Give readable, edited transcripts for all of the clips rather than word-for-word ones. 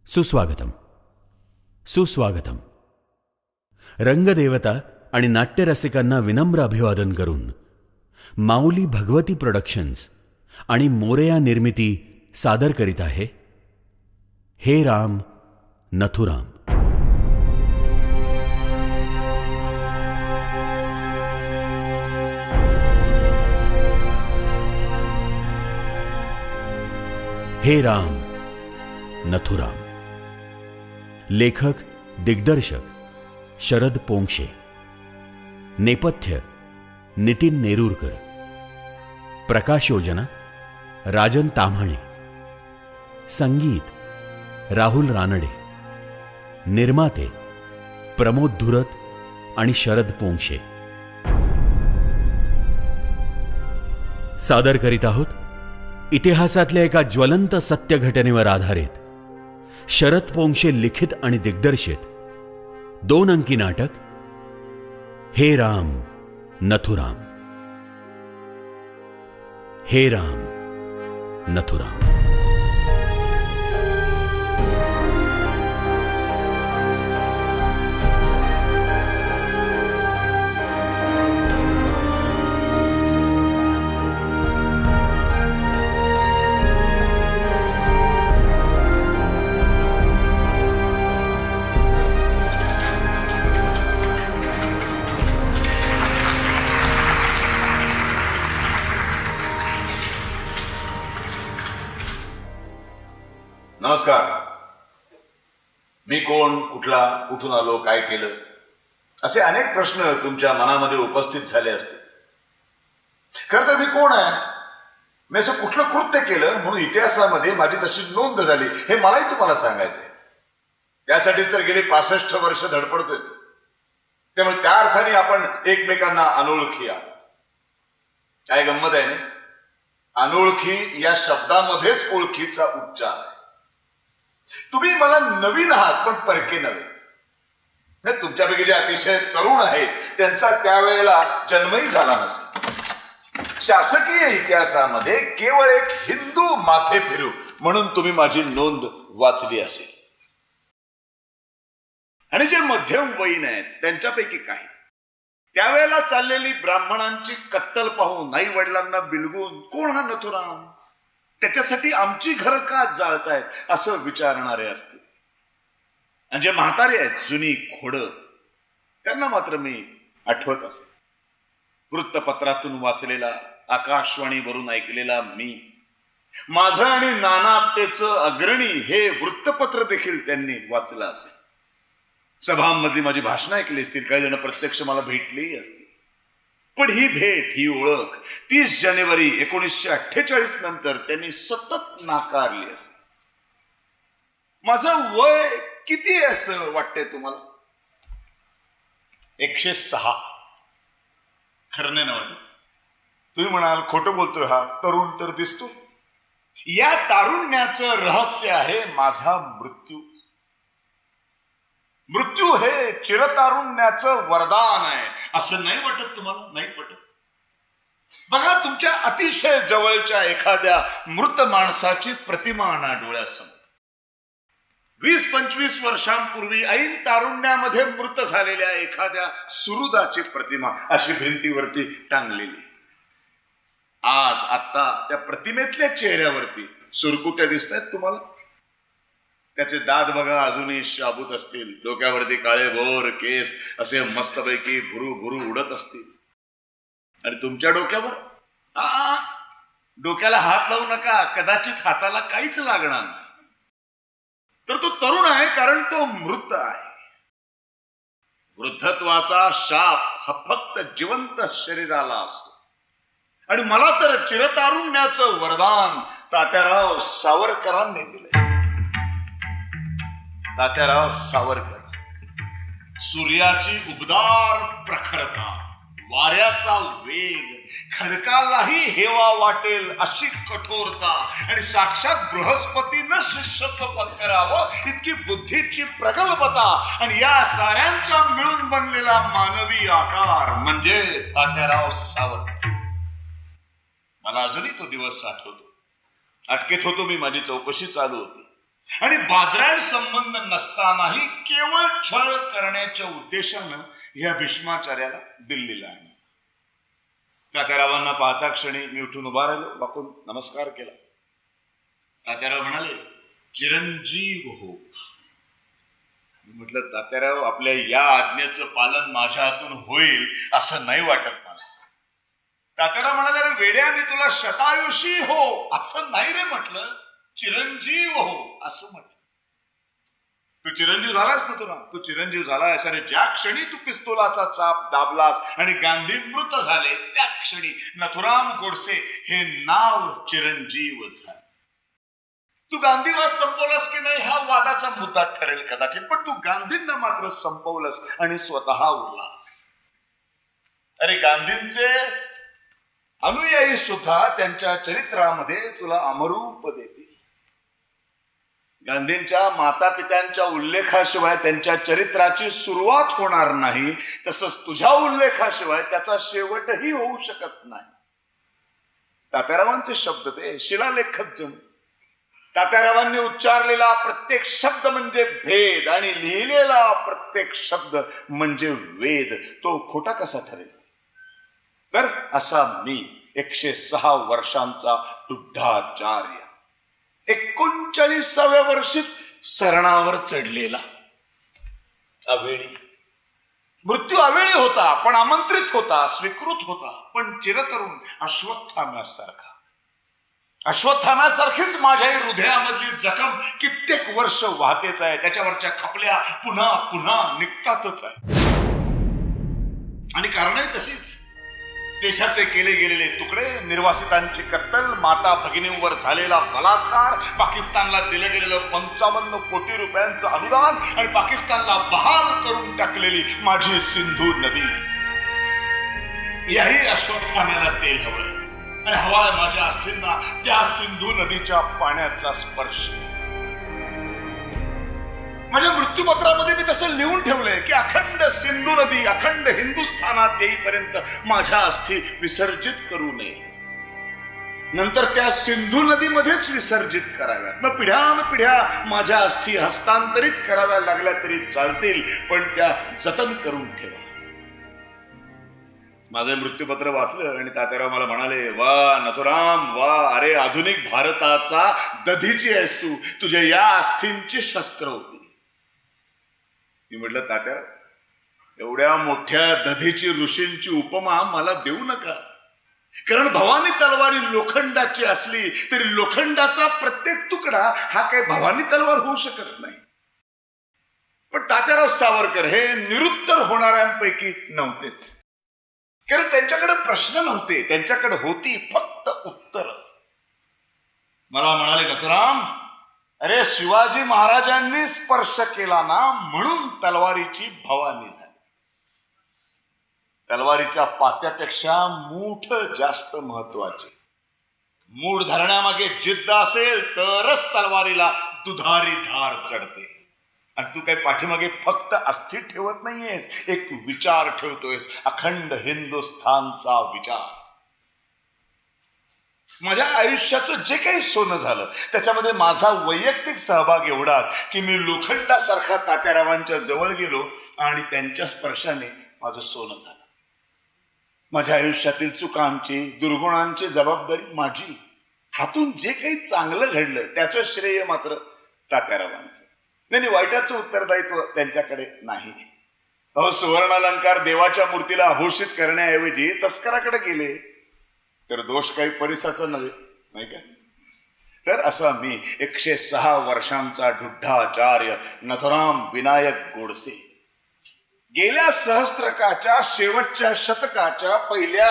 सुस्वागतम सुस्वागतम. रंगदेवता आणि नाट्यरसिकांना विनम्र अभिवादन करून माऊली भगवती प्रोडक्शन्स आणि मोरया निर्मिती सादर करीत आहे हे राम नथुराम. हे राम नथुराम. लेखक दिग्दर्शक शरद पोंक्षे. नेपथ्य नितीन नेरुरकर. प्रकाशयोजना राजन ताम्हाणे. संगीत राहुल रानडे. निर्माते प्रमोद धुरत आणि शरद पोंक्षे. सादर करीत आहोत इतिहासातल्या एका ज्वलंत सत्य घटनेवर आधारित शरद पोंक्षे लिखित आणि दिग्दर्शित 2 अंकी नाटक हे राम नथुराम. हे राम नथुराम. नमस्कार. मी कोण, कुठला, कुठून आलो, काय केलं, असे अनेक प्रश्न तुमच्या मनामध्ये उपस्थित झाले असतील. खरं तर मी कोण आहे, मी असं कुठलं कृत्य केलं म्हणून इतिहासामध्ये माझी तशी नोंद झाली हे मलाही तुम्हाला सांगायचंय. त्यासाठीच तर गेली 65 वर्ष धडपडतोय. त्यामुळे त्या अर्थाने आपण एकमेकांना अनोळखी आहोत. काय गंमत आहे ना, अनोळखी या शब्दामध्येच ओळखीचा उच्चार आहे. तुम्ही मला नवीन आहात पण परके नव्हे. तुमच्यापैकी जे अतिशय तरुण आहेत त्यांचा त्यावेळेला जन्मही झाला नसेल. शासकीय इतिहासामध्ये केवळ एक हिंदू माथे फिरू म्हणून तुम्ही माझी नोंद वाचली असेल. आणि जे मध्यम वयीन आहेत त्यांच्यापैकी काही त्यावेळेला चाललेली ब्राह्मणांची कत्तल पाहून आई वडिलांना बिलगून कोण हा नथुराम, त्याच्यासाठी आमची घरं का जाळतायत असं विचारणारे असतील. आणि जे म्हातारे आहेत जुनी खोडं त्यांना मात्र मी आठवत असे. वृत्तपत्रातून वाचलेला, आकाशवाणीवरून ऐकलेला मी, माझं आणि नाना आपटेचं अग्रणी हे वृत्तपत्र देखील त्यांनी वाचलं असेल. सभांमधली माझी भाषणं ऐकली असतील. काही जण प्रत्यक्ष मला भेटलेही असतील. पण ही भेट, ही ओळख 30 जानेवारी 1948 नंतर त्यांनी सतत नाकारली असेल. माझं वय किती आहे असं वाटतंय तुम्हाला? 106. खरं नाही ना वाटत? तुम्ही म्हणाल खोटं बोलतोय हा, तरुण तर दिसतो. या तारुण्याचं रहस्य आहे माझा मृत्यू. मृत्यू हे चिरतारुण्याचं वरदान आहे असं नाही वाटत तुम्हाला? नाही पटत? बघा, तुमच्या अतिशय जवळच्या एखाद्या मृत माणसाची प्रतिमा आणा डोळ्यासमोर. 20-25 वर्षांपूर्वी ऐन तारुण्यामध्ये मृत झालेल्या एखाद्या सुहृदाची प्रतिमा अशी भिंतीवरती टांगलेली. आज आता त्या प्रतिमेतल्या चेहऱ्यावरती सुरकुत्या दिसत आहेत तुम्हाला. त्याचे दात बघा अजूनही शाबूत असतील. डोक्यावरती काळे भोर केस असे मस्तपैकी भुरू भुरू उडत असतील. आणि तुमच्या डोक्यावर डोक्याला हात लावू नका, कदाचित हाताला काहीच लागणार नाही. तर तो तरुण आहे कारण तो मृत आहे. वृद्धत्वाचा शाप हा फक्त जिवंत शरीराला असतो. आणि मला तर चिरतारुण्याचं वरदान तात्याराव सावरकरांनी दिले. तात्याराव सावरकर. सूर्याची उबदार प्रखरता, वाऱ्याचा वेग, खडकालाही हेवा वाटेल अशी कठोरता आणि साक्षात बृहस्पतीनं शिष्यत्व पत्करावं इतकी बुद्धीची प्रगल्भता आणि या साऱ्यांचा मिळून बनलेला मानवी आकार म्हणजे तात्याराव सावरकर. मला अजूनही तो दिवस आठवतो. अटकेत होतो मी, माझी चौकशी चालू होती. आणि बादरायण संबंध नसतानाही केवळ छळ करण्याच्या उद्देशानं ह्या भीष्माचार्याला दिल्लीला आणलं. तात्यारावांना पाहता क्षणी मी उठून उभा राहिलो, वाकून नमस्कार केला. तात्याराव म्हणाले, चिरंजीव हो. म्हटलं, तात्याराव, आपल्या या आज्ञेचं पालन माझ्या हातून होईल असं नाही वाटत मला. तात्याराव म्हणाले, अरे वेड्या, मी तुला शतायुषी हो असं नाही रे म्हटलं, चिरंजीव हो असं म्हटलं. तू चिरंजीव झालास ना तुला, तू चिरंजीव झालास. अरे ज्या क्षणी तू पिस्तुलाचा चाप दाबलास आणि गांधी मृत झाले त्या क्षणी नथुराम गोडसे हे नाव चिरंजीव झाले. तू गांधीवाद संपवलास की नाही हा वादाचा मुद्दा ठरेल कदाचित, पण तू गांधींना मात्र संपवलंस आणि स्वतः उरलास. अरे गांधींचे अनुयायी सुद्धा त्यांच्या चरित्रामध्ये तुला अमरूप देतील. गांधींच्या माता पित्यांच्या उल्लेखाशिवाय त्यांच्या चरित्राची सुरुवात होणार नाही, तसंच तुझ्या उल्लेखाशिवाय त्याचा शेवटही होऊ शकत नाही. तात्यारावांचे शब्द ते शिलालेखच जणू. तात्यारावांनी उच्चारलेला प्रत्येक शब्द म्हणजे भेद आणि लिहिलेला प्रत्येक शब्द म्हणजे वेद. तो खोटा कसा ठरेल? तर असा मी 106 वर्षांचा वृद्धाचार्य 39व्या वर्षीच सरणावर चढलेला, अवेळी. मृत्यू अवेळी होता, पण आमंत्रित होता, स्वीकृत होता, पण चिरतरुण अश्वत्थाम्यासारखा. अश्वत्थाम्यासारखीच माझ्याही हृदयामधली जखम कित्येक वर्ष वाहतेच आहे. त्याच्यावरच्या खपल्या पुन्हा पुन्हा निघतातच आहे. आणि कारणही तशीच. देशाचे केले गेलेले तुकडे, निर्वासितांची कत्तल, माता भगिनींवर झालेला बलात्कार, पाकिस्तानला दिलं गेलेलं 55 कोटी रुपयांचं अनुदान आणि पाकिस्तानला बहाल करून टाकलेली माझी सिंधू नदी. याही अश्वत्थाम्याला तेल हवंय आणि हवाय माझ्या अस्थींना त्या सिंधू नदीच्या पाण्याचा स्पर्श. माझ्या मृत्यूपत्रामध्ये मी तसं लिहून ठेवलंय की अखंड सिंधू नदी अखंड हिंदुस्थानात येईपर्यंत माझ्या अस्थी विसर्जित करू नये. नंतर त्या सिंधू नदीमध्येच विसर्जित कराव्या. मग पिढ्यानपिढ्या माझ्या अस्थी हस्तांतरित कराव्या लागल्या तरी चालतील, पण त्या जतन करून ठेवा. माझं मृत्यूपत्र वाचलं आणि तात्याराव मला म्हणाले, वा नथुराम वा, अरे आधुनिक भारताचा दधीची आहेस तू, तुझ्या या अस्थींची शस्त्र होती. मी म्हटलं, तात्याराव, एवढ्या मोठ्या दधीची ऋषींची उपमा मला देऊ नका. कारण भवानी तलवारी लोखंडाची असली तरी लोखंडाचा प्रत्येक तुकडा हा काही भवानी तलवार होऊ शकत नाही. पण तात्याराव सावरकर हे निरुत्तर होणाऱ्यांपैकी नव्हतेच. कारण त्यांच्याकडे प्रश्न नव्हते, त्यांच्याकडे होती फक्त उत्तर. मला म्हणाले, नथुराम, अरे शिवाजी महाराजांनी स्पर्श केला ना म्हणून तलवारीची भवानी झाली. तलवारीच्या पात्यापेक्षा मूठ जास्त महत्वाची. मूठ धरण्यामागे जिद्द असेल तरच तलवारीला दुधारी धार चढते. आणि तू काही पाठीमागे फक्त अस्थि ठेवत नाहीयेस, एक विचार ठेवतोयस, अखंड हिंदुस्थानचा विचार. माझ्या आयुष्याचं जे काही सोनं झालं त्याच्यामध्ये माझा वैयक्तिक सहभाग एवढाच की मी लोखंडासारखा तात्यारावांच्या जवळ गेलो आणि त्यांच्या स्पर्शाने माझं सोनं झालं. माझ्या आयुष्यातील चुकांची, दुर्गुणांची जबाबदारी माझी. हातून जे काही चांगलं घडलं त्याचं श्रेय मात्र तात्यारावांचं. नाही, वाईटाचं उत्तरदायित्व त्यांच्याकडे नाही. अहो, सुवर्णालंकार देवाच्या मूर्तीला आभूषित करण्याऐवजी तस्कराकडे गेले तर दोष काही परिसाचा नव्हे, नाही का? तर असा मी 106 वर्षांचा ढुढ्ढाचार्य नथुराम विनायक गोडसे गेल्या सहस्त्रकाच्या शेवटच्या शतकाच्या पहिल्या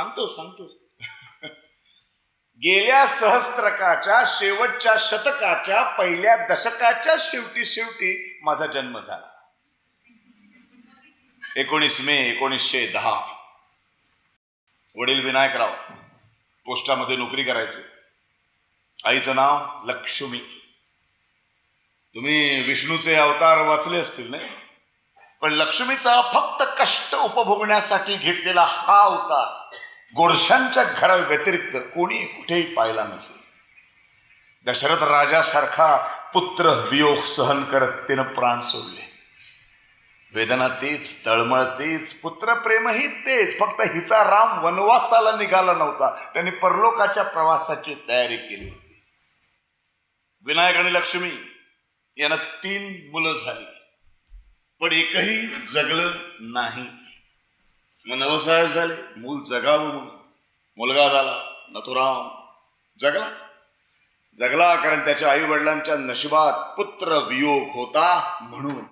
सांगतो गेल्या सहस्त्रकाच्या शेवटच्या शतकाच्या पहिल्या दशकाच्या शेवटी माझा जन्म झाला. 19 मे 1910. वडील विनायकराव पोस्टामध्ये नोकरी करायचे. आईचं नाव लक्ष्मी. तुम्ही विष्णूचे अवतार वाचले असतील नाही, पण लक्ष्मीचा फक्त कष्ट उपभोगण्यासाठी घेतलेला हा अवतार गोडशांच्या घरा व्यतिरिक्त कोणी कुठेही पाहिला नसेल. दशरथ राजासारखा पुत्र वियोग सहन करत तिनं प्राण सोडले. वेदना तेच, तळमळ तेच, पुत्रप्रेमही तेच. फक्त हिचा राम वनवासाला निघाला नव्हता, त्यांनी परलोकाच्या प्रवासाची तयारी केली होती. विनायक आणि लक्ष्मी यांना 3 मुलं झाली, पण एकही जगलं नाही. मग नवसाय झाले, मूल जगावं म्हणून. मुलगा झाला, नथुराम जगला. जगला कारण त्याच्या आई वडिलांच्या नशिबात पुत्र वियोग होता म्हणून.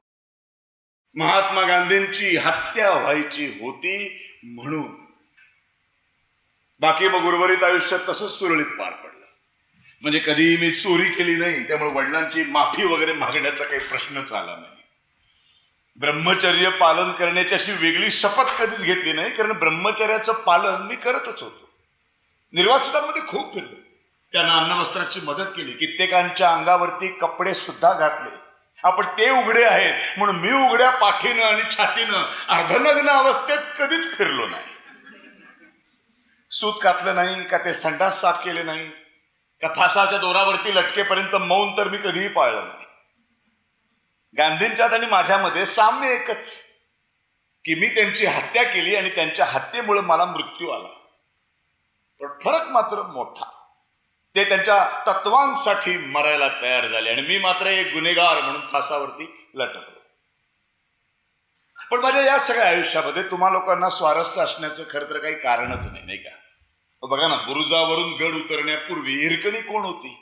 महात्मा गांधींची हत्या व्हायची होती म्हणून. बाकी मग उर्वरित आयुष्य तसंच सुरळीत पार पडलं. म्हणजे कधी मी चोरी केली नाही, त्यामुळे वडिलांची माफी वगैरे मागण्याचा काही प्रश्नच आला नाही. ब्रह्मचर्य पालन करण्याची अशी वेगळी शपथ कधीच घेतली नाही, कारण ब्रह्मचर्याचं पालन मी करतच होतो. निर्वासितांमध्ये खूप फिरलो, त्यांना अन्नवस्त्राची मदत केली, कित्येकांच्या अंगावरती कपडे सुद्धा घातले. आपण ते उघडे आहेत म्हणून मी उघड्या पाठीनं आणि छातीनं अर्धनग्न अवस्थेत कधीच फिरलो नाही. सूत कातलं नाही का, ते संडास साफ केले नाही का, फासाच्या दोरावरती लटकेपर्यंत मौन तर मी कधीही पाळलं नाही. गांधींच्यात आणि माझ्यामध्ये साम्य एकच, की मी त्यांची हत्या केली आणि त्यांच्या हत्येमुळे मला मृत्यू आला. पण फरक मात्र मोठा, ते त्यांच्या तत्वांसाठी मरायला तयार झाले आणि मी मात्र एक गुन्हेगार म्हणून फासावरती लटकलो. पण माझ्या या सगळ्या आयुष्यामध्ये तुम्हा लोकांना स्वारस्य असण्याचं खरं तर काही कारणच नाही, नाही का? बघा ना, बुरुजावरून गड उतरण्यापूर्वी हिरकणी कोण होती?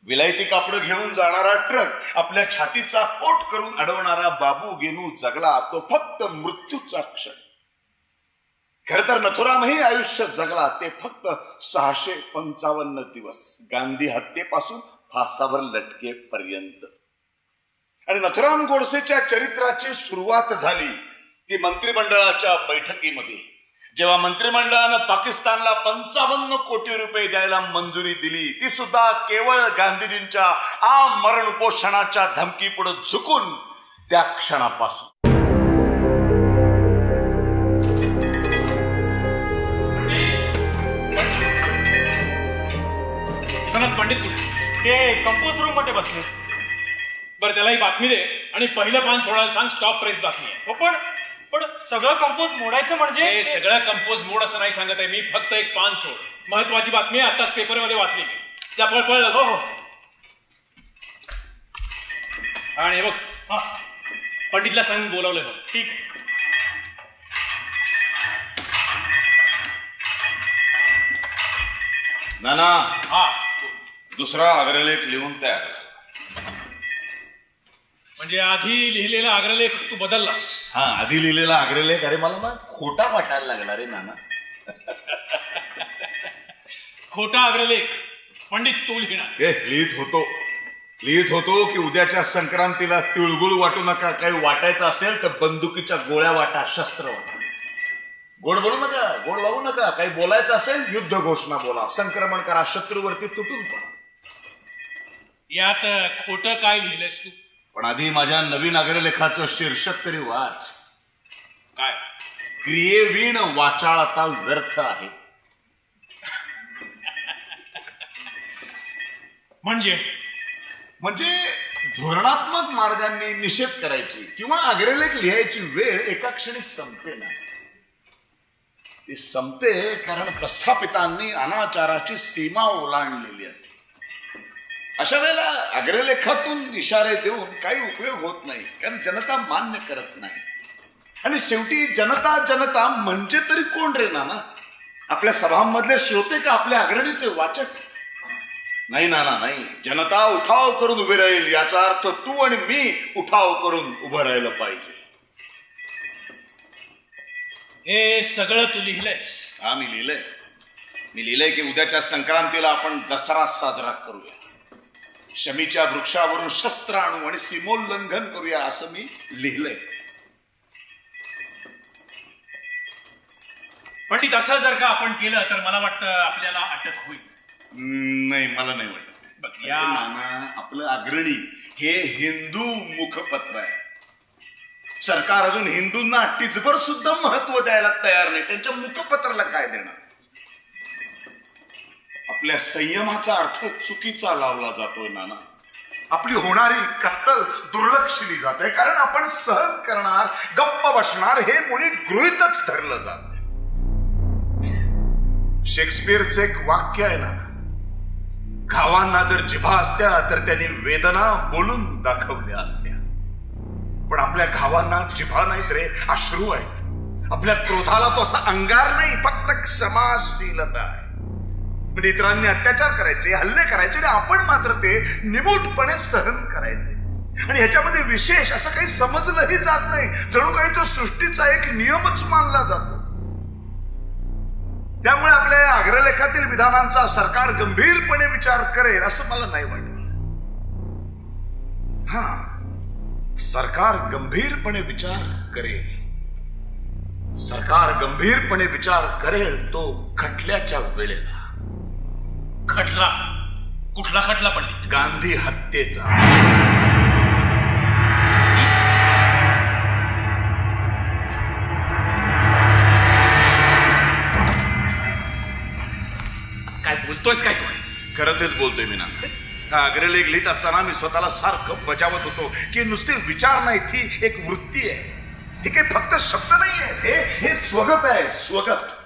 विलायती कापड घेऊन जाणारा ट्रक, आपल्या छातीचा कोट करून अडवणारा बाबू गेनू जगला तो फक्त मृत्यूचा क्षण. खर तर नथुरामही आयुष्य जगला ते फक्त 655 दिवस, गांधी हत्येपासून फासावर लटकेपर्यंत. आणि नथुराम गोडसेच्या चरित्राची सुरुवात झाली ती मंत्रिमंडळाच्या बैठकीमध्ये, जेव्हा मंत्रिमंडळानं पाकिस्तानला 55 कोटी रुपये द्यायला मंजुरी दिली, ती सुद्धा केवळ गांधीजींच्या आमरण उपोषणाच्या धमकीपुढे झुकून. त्या क्षणापासून पंडित कुठे? ते कंपोज रूम मध्ये बसले. बरं, त्याला ही बातमी दे आणि पहिलं पान सोडायला सांग. स्टॉप प्रेस बातमी आहे. हो, पण सगळं कंपोज मोडायचं म्हणजे? सगळं कंपोज मोड असं नाही सांगत आहे मी, फक्त एक पान सोड. महत्वाची बातमी आहे, आताच पेपरमध्ये वाचली मी. जा पळ. हो. आणि बघ, पंडितला सांग बोलावलंय. बघ, ठीक आहे. नाना, हा, दुसरा अग्रलेख लिहून तयार. म्हणजे आधी लिहिलेला अग्रलेख तू बदललास? हा, आधी लिहिलेला अग्रलेख अरे मला ना खोटा वाटायला लागला रे नाना. खोटा अग्रलेख पंडित तू लिहिणार? लिहित होतो की उद्याच्या संक्रांतीला तिळगुळ वाटू नका, काही वाटायचं असेल तर बंदुकीच्या गोळ्या वाटा, शस्त्र वाटा. गोड बोलू नका, गोड वागू नका. काही बोलायचं असेल युद्ध घोषणा बोला, संक्रमण करा, शत्रूवरती तुटून पडा. यात खोटं काय लिहिलंयस तू? पण आधी माझ्या नवीन अग्रलेखाचं शीर्षक तरी वाच. काय? क्रियेवीण वाचाळता व्यर्थ आहे. म्हणजे धोरणात्मक मार्गांनी निषेध करायची किंवा अग्रलेख लिहायची वेळ एका क्षणी संपते ना. ती संपते कारण प्रस्थापितांनी अनाचाराची सीमा ओलांडलेली असते. अशा वेळेला अग्रलेखातून इशारे देऊन काही उपयोग होत नाही, कारण जनता मान्य करत नाही. आणि शेवटी जनता म्हणजे तरी कोण रे नाना? आपल्या सभांमधले श्रोते का आपल्या अग्रणीचे वाचक? नाही नाना, नाही. जनता उठाव करून उभी राहील याचा अर्थ तू आणि मी उठाव करून उभं राहिलं पाहिजे. हे सगळं तू लिहिलंयस? हा, मी लिहिलंय की उद्याच्या संक्रांतीला आपण दसरा साजरा करूया, शमीच्या वृक्षावरून शस्त्र आणू आणि सीमोल्लंघन करूया, असं मी लिहिलंय. पंडित, असं जर का आपण केलं तर मला वाटतं आपल्याला अटक होईल. नाही, मला नाही वाटत. या नाना, आपलं अग्रणी हे हिंदू मुखपत्र आहे. सरकार अजून हिंदूंना टिचभर सुद्धा महत्व द्यायला तयार नाही. त्यांच्या मुखपत्राला काय देणार? आपल्या संयमाचा अर्थ चुकीचा लावला जातोय नाना. आपली होणारी कत्तल दुर्लक्षिली जाते कारण आपण सहन करणार, गप्प बसणार हे मुळी गृहीतच धरलं जात. शेक्सपियरचं एक वाक्य आहे ना, घावांना जर जिभा असत्या तर त्यांनी वेदना बोलून दाखवल्या असत्या. पण आपल्या घावांना जिभा नाहीत रे, अश्रू आहेत. आपल्या क्रोधाला तो असा अंगार नाही, फक्त क्षमाशीलता आहे. म्हणजे इतरांनी अत्याचार करायचे, हल्ले करायचे आणि आपण मात्र ते निमूटपणे सहन करायचे. आणि ह्याच्यामध्ये विशेष असं काही समजलंही जात नाही, जणू काही तो सृष्टीचा एक नियमच मानला जातो. त्यामुळे आपल्या या अग्रलेखातील विधानांचा सरकार गंभीरपणे विचार करेल असं मला नाही वाटत. हा, सरकार गंभीरपणे विचार करेल. सरकार गंभीरपणे विचार करेल तो खटल्याच्या वेळेला. खटला? कुठला खटला पंडित? गांधी हत्येचा. काय बोलतोयस काय तू? खरं तेच बोलतोय मी नाना. हा अग्रलेख लिहित असताना मी स्वतःला सारखं बजावत होतो की नुसते विचार नाही, ती एक वृत्ती आहे. हे काही फक्त शब्द नाही आहे, हे स्वगत आहे, स्वगत.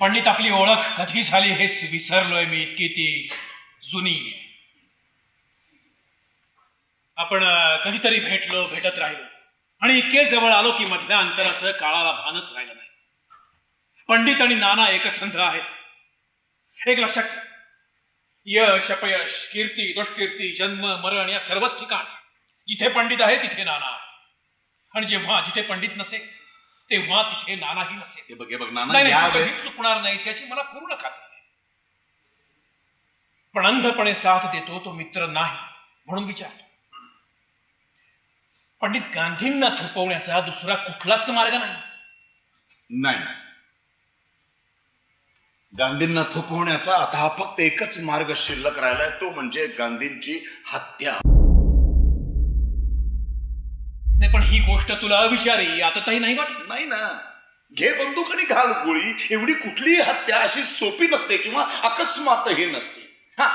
पंडित आपली ओळख कधी झाली हेच विसरलोय मी, इतकी ती जुनी आहे. आपण कधीतरी भेटत राहिलो आणि इतके जवळ आलो की मधल्या अंतराचं काळाला भानच राहिलं नाही. पंडित आणि नाना एकसंध आहेत. एक लक्षात ठेव, यश अपयश, कीर्ती दुष्कीर्ती, जन्म मरण या सर्वच ठिकाणी जिथे पंडित आहे तिथे नाना आहे. आणि जेव्हा जिथे पंडित नसेल तेव्हा तिथे नानाही नसेल. हे बघ नाना, नाही, तू कधीच चुकणार नाहीस याची मला पूर्ण खात्री आहे. पण अंधपणे साथ देतो तो मित्र नाही म्हणून विचारतो, पंडित गांधींना थोपवण्याचा दुसरा कुठलाच मार्ग नाही. गांधींना थोपवण्याचा आता हा फक्त एकच मार्ग शिल्लक राहिलाय, तो म्हणजे गांधींची हत्या. नाही, पण ही गोष्ट तुला अविचारी आताही नाही वाटत? नाही ना, घे बंदूक आणि घाल गोळी. एवढी कुठलीही हत्या अशी सोपी नसते किंवा अकस्मातही नसते. हा,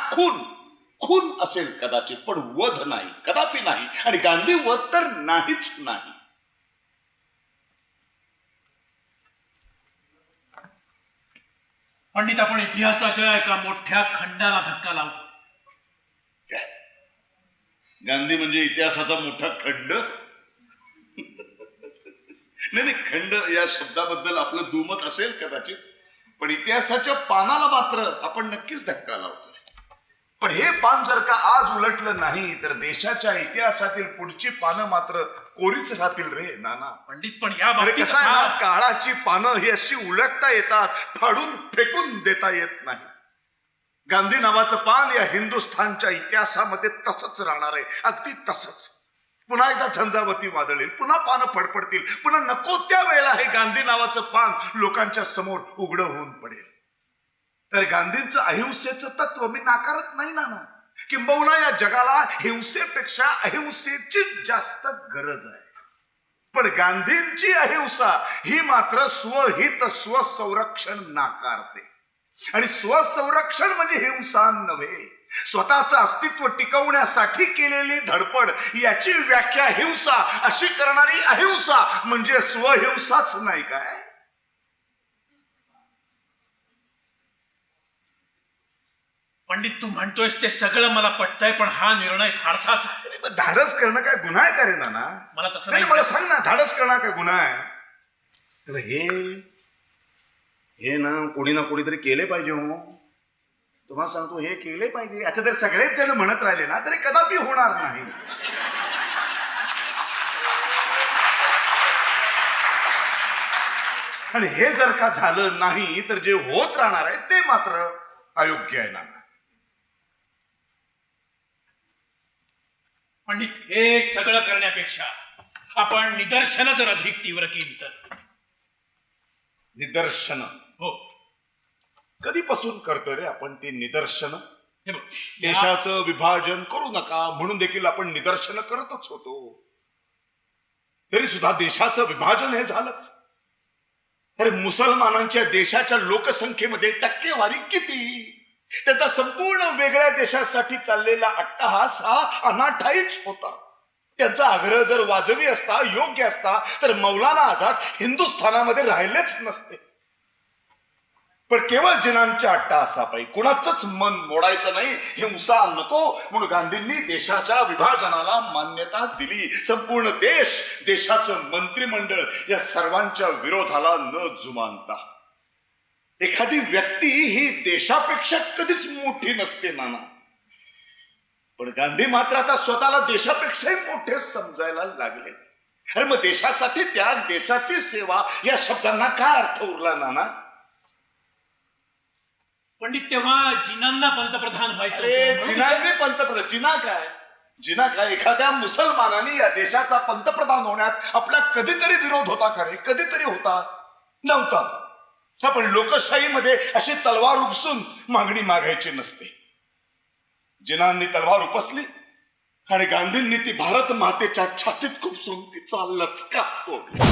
खून असेल कदाचित, पण वध नाही, कदापि नाही. आणि गांधी वध तर नाहीच नाही. पंडित आपण इतिहासाच्या एका मोठ्या खंडाला धक्का लावतो. काय? गांधी म्हणजे इतिहासाचा मोठा खंड? नाही, खंड या शब्दाबद्दल आपलं दुमत असेल कदाचित, पण इतिहासाच्या पानाला मात्र आपण नक्कीच धक्का लावतोय. पण हे पान जर का आज उलटलं नाही तर देशाच्या इतिहासातील पुढची पानं मात्र कोरीच राहतील रे नाना. पंडित पण या बाबतीत कसं आहे ना, काळाची पानं ही अशी उलटता येतात, फाडून फेकून देता येत नाही. गांधी नावाचं पान या हिंदुस्थानच्या इतिहासामध्ये तसंच राहणार आहे, अगदी तसंच. पुन्हा एकदा झंझावती वादळेल, पुन्हा पानं फडफडतील, पुन्हा नको त्या वेळेला हे गांधी नावाचं पान लोकांच्या समोर उघडं होऊन पडेल. तर गांधींचं अहिंसेचं तत्व मी नाकारत नाही ना. किंबहुना या जगाला हिंसेपेक्षा अहिंसेची जास्त गरज आहे. पण गांधींची अहिंसा ही मात्र स्वहित स्वसंरक्षण नाकारते. आणि स्वसंरक्षण म्हणजे हिंसा नव्हे, स्वतःचं अस्तित्व टिकवण्यासाठी केलेली धडपड, याची व्याख्या हिंसा अशी करणारी अहिंसा म्हणजे स्वहिंसाच नाही काय? पंडित तू म्हणतोयस ते सगळं मला पटतंय, पण हा निर्णय धाडसाच आहे. धाडस करणं काय गुन्हा आहे का रे नाना? मला तसं नाही. मला सांग ना, धाडस करणं काय गुन्हा आहे? हे ना कोणी ना कोणीतरी केले पाहिजे. हो, तुम्हाला सांगतो, हे केले पाहिजे याचं जर सगळेच जण म्हणत राहिले ना तरी कदापि होणार नाही. आणि हे जर का झालं नाही तर जे होत राहणार आहे ते मात्र अयोग्य आहे ना. पंडित हे सगळं करण्यापेक्षा आपण निदर्शनं जर अधिक तीव्र केली तर. निदर्शन? हो. कधीपासून करतोय रे आपण ती निदर्शन? हे बघ, देशाचं विभाजन करू नका म्हणून देखील आपण निदर्शन करतच होतो. तरी सुद्धा देशाचं विभाजन हे झालंच. अरे मुसलमानांच्या देशाच्या लोकसंख्येमध्ये टक्केवारी किती? त्याचा संपूर्ण वेगळ्या देशासाठी चाललेला अट्टहास हा अनाठाईच होता. त्यांचा आग्रह जर वाजवी असता, योग्य असता, तर मौलाना आझाद हिंदुस्थानामध्ये राहिलेच नसते. पण केवळ जिनांच्या अट्टहासापायी कुणाचंच मन मोडायचं नाही, हिंसा नको म्हणून गांधींनी देशाच्या विभाजनाला मान्यता दिली. संपूर्ण देशाचं मंत्रिमंडळ या सर्वांच्या विरोधाला न जुमानता. एखादी व्यक्ती ही देशापेक्षा कधीच मोठी नसते नाना, पण गांधी मात्र आता स्वतःला देशापेक्षाही मोठे समजायला लागले. अरे मग देशासाठी त्याग, देशाची सेवा या शब्दांना काय अर्थ उरला नाना? पंडित तेव्हा जिनांना पंतप्रधान व्हायचं अरे होतं. जिनाचे पंतप्रधान, जिना काय एखाद्या मुसलमानाने या देशाचा पंतप्रधान होण्यास आपला कधीतरी विरोध होता का रे? कधीतरी होता? नव्हता. पण लोकशाहीमध्ये अशी तलवार उपसून मागणी मागायची नसते. जिनांनी तलवार उपसली आणि गांधींनी ती भारत मातेच्या छातीत खुपसून तिचा लचका तोडला.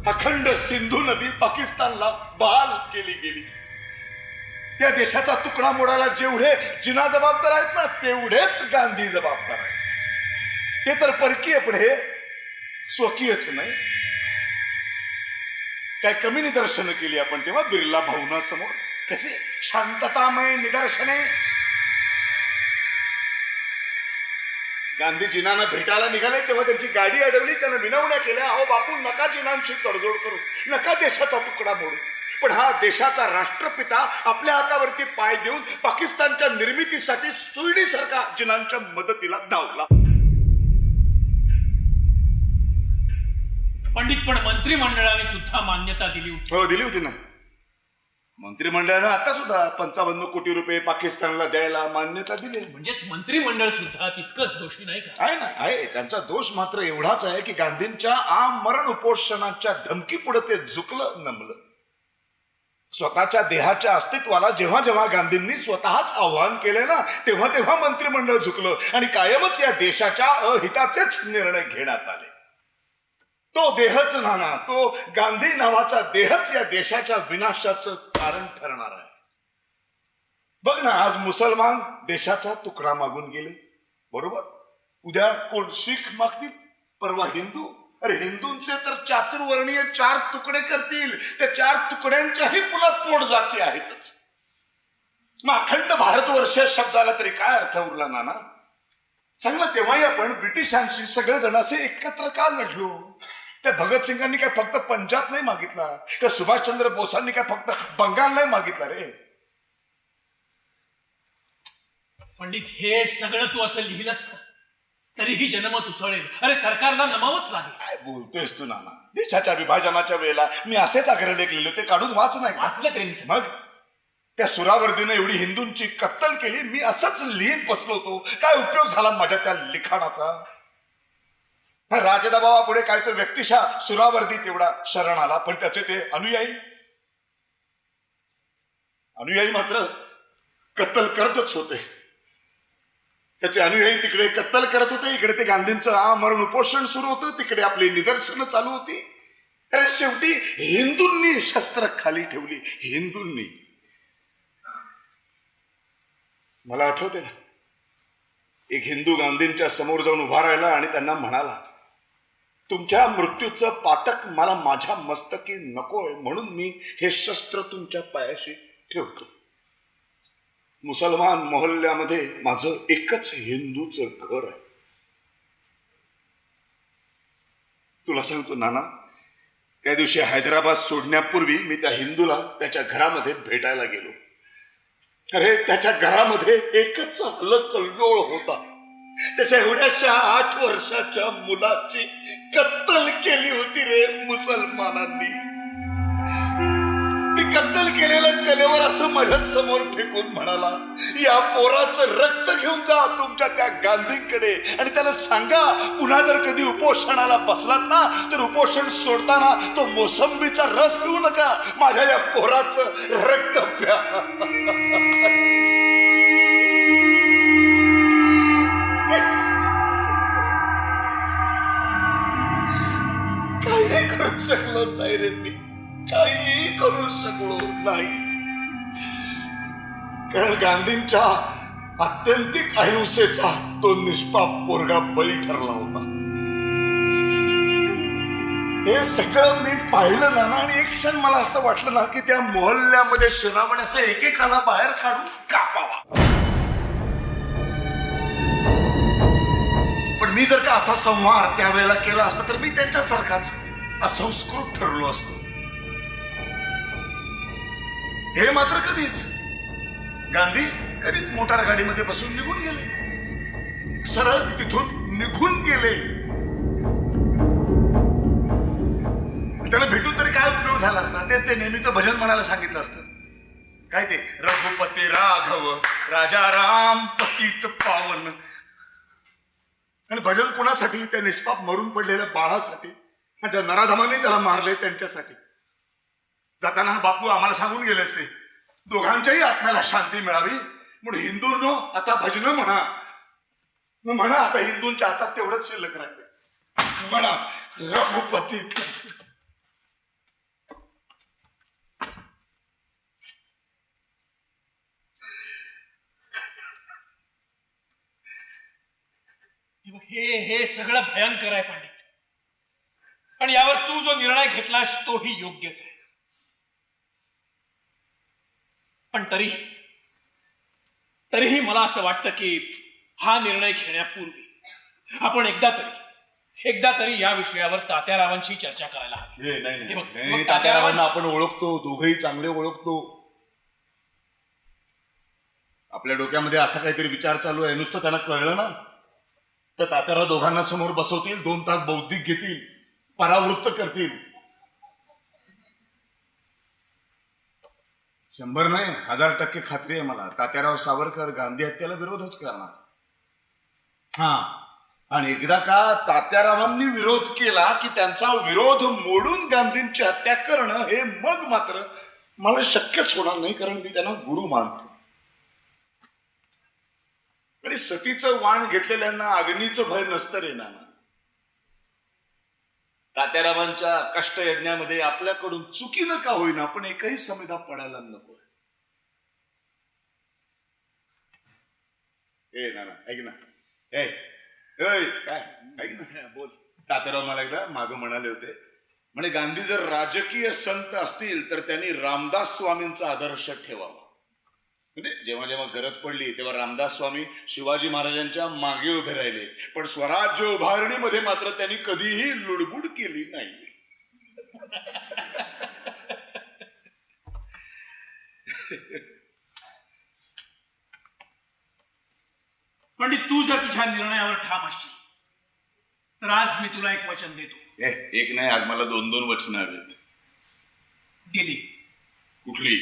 अखंड सिंधू नदी पाकिस्तानला बहाल केली गेली. त्या देशाचा तुकडा मोडायला जेवढे जिना जबाबदार आहेत ना, तेवढेच गांधी जबाबदार आहेत. ते तर परकीय, पण हे स्वकीयच नाही. काय कमी निदर्शनं केली आपण तेव्हा बिर्ला भवनासमोर? कशी शांततामय निदर्शने. गांधी जिनांना भेटायला निघाले तेव्हा त्यांची गाडी अडवली, त्यांना विनवण्या केल्या, अहो बापू नका जिनांची तडजोड करू, नका देशाचा तुकडा मोडू. पण हा देशाचा राष्ट्रपिता आपल्या हातावरती पाय देऊन पाकिस्तानच्या निर्मितीसाठी सुरडीसारखा जिनांच्या मदतीला धावला. पंडित पण मंत्रिमंडळाने सुद्धा मान्यता दिली होती. हो, दिली होती ना. मंत्रिमंडळानं आता सुद्धा 55 कोटी रुपये पाकिस्तानला द्यायला मान्यता दिली. म्हणजेच मंत्रिमंडळ सुद्धा तितकंच दोषी नाही का? आहे ना, आहे. त्यांचा दोष मात्र एवढाच आहे की गांधींच्या आमरण उपोषणाच्या धमकी पुढे ते झुकलं, नमलं. स्वतःच्या देहाच्या अस्तित्वाला जेव्हा जेव्हा गांधींनी स्वतःच आव्हान केले ना, तेव्हा तेव्हा मंत्रिमंडळ झुकलं आणि कायमच या देशाच्या अहिताचेच निर्णय घेण्यात आले. तो देहच नाना, तो गांधी नावाचा देहच या देशाच्या विनाशाचं कारण ठरणार आहे. बघ ना, आज मुसलमान देशाचा तुकडा मागून गेले, बरोबर. उद्या कोण शीख मागतील, परवा हिंदू. अरे हिंदूंचे तर चातुर्वर्णीय 4 तुकडे करतील. त्या 4 तुकड्यांच्याही पुन्हा पोट जाती आहेतच. मग अखंड भारतवर्ष शब्दाला तरी काय अर्थ उरला नाना? चांगलं, तेव्हाही आपण ब्रिटिशांशी सगळेजण असे एकत्र का लढलो? त्या भगतसिंगांनी काय फक्त पंजाब नाही मागितला, त्या सुभाषचंद्र बोसांनी काय फक्त बंगाल नाही मागितला रे. पंडित हे सगळं तू असं लिहिलंस तरीही जनमत उसळेल. अरे सरकारला नमावंच लागेल. काय बोलतोयस तू नाना? देशाच्या विभाजनाच्या वेळेला मी असेच आग्रहलेख लिहिले होते, काढून वाच नाही वाचलं तरी मी. मग त्या सुरावर्दीने एवढी हिंदूंची कत्तल केली, मी असंच लिहित बसलो होतो. काय उपयोग झाला माझ्या त्या लिखाणाचा? राजदबावापुढे काय तो व्यक्तिशः सुरावर्दी तेवढा शरण आला, पण त्याचे ते अनुयायी मात्र कत्तल करतच होते. त्याचे अनुयायी तिकडे कत्तल करत होते, इकडे ते गांधींचं आमरण उपोषण सुरू होतं, तिकडे आपली निदर्शनं चालू होती. अरे शेवटी हिंदूंनी शस्त्र खाली ठेवली. हिंदूंनी. मला आठवते ना, एक हिंदू गांधींच्या समोर जाऊन उभा राहिला आणि त्यांना म्हणाला, तुमच्या मृत्यूचं पातक मला माझ्या मस्तकी नकोय, म्हणून मी हे शस्त्र तुमच्या पायाशी ठेवतो. मुसलमान मोहल्ल्यामध्ये माझं एकच हिंदूचं घर आहे. तुला सांगतो नाना, त्या दिवशी हैदराबाद सोडण्यापूर्वी मी त्या हिंदूला त्याच्या घरामध्ये भेटायला गेलो. अरे त्याच्या घरामध्ये एकच हलकल्लोळ होता. त्याच्या एवढ्याशा 8 वर्षाच्या मुलाची कत्तल केली होती रे मुसलमानांनी. ती कत्तल केलेलं कलेवर असं माझ्या समोर फेकून म्हणाला, या पोराचं रक्त घेऊन जा तुमच्या त्या गांधींकडे आणि त्याला सांगा, पुन्हा जर कधी उपोषणाला बसलात ना, तर उपोषण सोडताना तो मोसंबीचा रस पिऊ नका, माझ्या या पोराचं रक्त प्या. काही करू शकलो नाही रे मी. काही करू शकलो नाही, कारण गांधींच्या आत्यंतिक अहिंसेचा तो निष्पाप पोरगा बळी ठरला होता. हे सगळं मी पाहिलं ना, आणि एक क्षण मला असं वाटलं ना की त्या मोहल्ल्यामध्ये शिरावण्याचं एकेकाला बाहेर काढून कापावा. पण मी जर का असा संहार त्यावेळेला केला असता तर मी त्यांच्यासारखाच असंस्कृत ठरलो असतो. हे मात्र कधीच गांधी कधीच मोटार गाडीमध्ये बसून निघून गेले, सरळ तिथून निघून गेले. त्याला भेटून तरी काय उपयोग झाला असता? तेच ते नेहमीचं भजन म्हणायला सांगितलं असतं. काय ते, रघुपती राघव राजा राम पतित पावन. आणि भजन कोणासाठी? त्या निष्पाप मरून पडलेल्या बाळासाठी, ज्या नराधमाने त्याला मारले त्यांच्यासाठी. जाताना बापू आम्हाला सांगून गेले असते, दोघांच्याही आत्म्याला शांती मिळावी म्हणून हिंदूंनो आता भजन म्हणा. म्हणा आता हिंदूंच्या हातात तेवढंच शिल्लक राहिले. म्हणा रघुपती. हे सगळं भयंकर आहे पंडित, आणि यावर तू जो निर्णय घेतलास तोही योग्यच आहे. पण तरीही मला असं वाटतं की हा निर्णय घेण्यापूर्वी आपण एकदा तरी या विषयावर तात्यारावांशी चर्चा करायला हवी. नाही, तात्यारावांना आपण ओळखतो, दोघेही चांगले ओळखतो. आपल्या डोक्यामध्ये असा काहीतरी विचार चालू आहे, नुसतं त्यांना कळलं ना तर तात्याराव दोघांना समोर बसवतील, 2 तास बौद्धिक घेतील, परावृत्त करतील. 100 नाही 1000% खात्री आहे मला, तात्याराव सावरकर गांधी हत्येला विरोधच करणार. हा, आणि एकदा का तात्यारावांनी विरोध केला की त्यांचा विरोध मोडून गांधींची हत्या करणं हे मग मात्र मला शक्यच होणार नाही, कारण मी त्यांना गुरु मानतो. आणि सतीचं वाण घेतलेल्यांना अग्नीचं भय नसतं रे नाना. तात्यारावांच्या कष्टयज्ञामध्ये आपल्याकडून चुकीनं का होईना पण एकही समिधा पडायला नको. ए नाना ऐक ना, काय ऐक ना, बोल. तात्याराव मला एकदा मागं म्हणाले होते, म्हणे गांधी जर राजकीय संत असतील तर त्यांनी रामदास स्वामींचा आदर्श ठेवावा. म्हणजे जेव्हा जेव्हा गरज पडली तेव्हा रामदास स्वामी शिवाजी महाराजांच्या मागे उभे राहिले, पण स्वराज्य उभारणीमध्ये मात्र त्यांनी कधीही लुडबुड केली नाही. पंडित, तू जर तुझ्या निर्णयावर ठाम असशील तर आज मी तुला एक वचन देतो. एक नाही, आज मला 2-2 वचनं हवीत. दिली. कुठली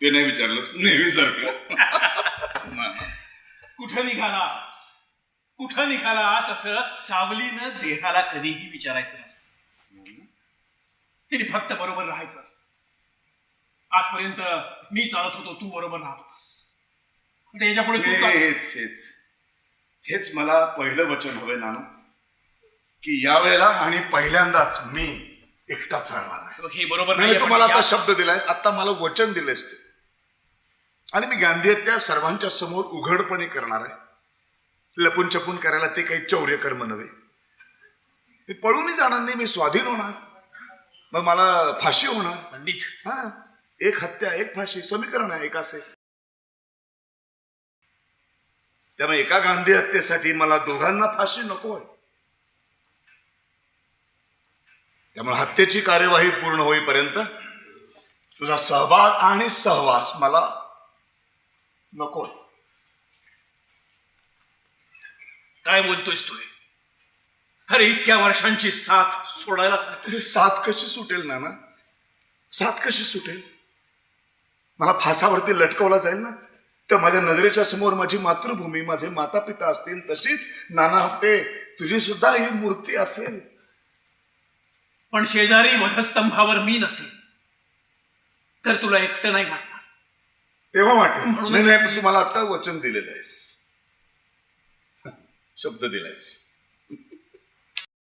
ते नाही विचारलंस, नेहमीसारखं. कुठं निघालास असं सावलीनं देहाला कधीही विचारायचं नसतं. तिने फक्त बरोबर राहायचं असतं. आजपर्यंत मी चालत होतो, तू बरोबर राहत होतास. याच्यापुढे हेच मला पहिलं वचन हवंय नानू, की यावेळेला आणि पहिल्यांदाच मी एकटा चालणार आहे. हे बरोबर नाही. तुम्हाला आता शब्द दिलायस, आता मला वचन दिलेस तू, आणि मी गांधी हत्या सर्वांच्या समोर उघडपणे करणार आहे. लपून छपून करायला ते काही चौर्य कर्म नव्हे. मी पळूनही जाणार नाही, मी स्वाधीन होणार, मग मला फाशी होणार. पंडित, हा, एक हत्या एक फाशी समीकरण आहे एकाचे. त्यामुळे एका गांधी हत्येसाठी मला दोघांना फाशी नको आहे. त्यामुळे हत्येची कार्यवाही पूर्ण होईपर्यंत तुझा सहभाग आणि सहवास मला नको. काय बोलतोयस तू? अरे इतक्या वर्षांची साथ सोडायला सांगतो. साथ कशी सुटेल नाना? साथ कशी सुटेल? मला फासावरती लटकवला जाईल ना, तर माझ्या नजरेच्या समोर माझी मातृभूमी, माझे माता पिता असतील, तशीच नाना हप्ते तुझी सुद्धा ही मूर्ती असेल. पण शेजारी वधस्तंभावर मी नसेल तर तुला एकटं नाही वाटणार. तेव्हा वाटेल. नाही, पण तुम्हाला आता वचन दिलेलं आहेस, शब्द दिलायस.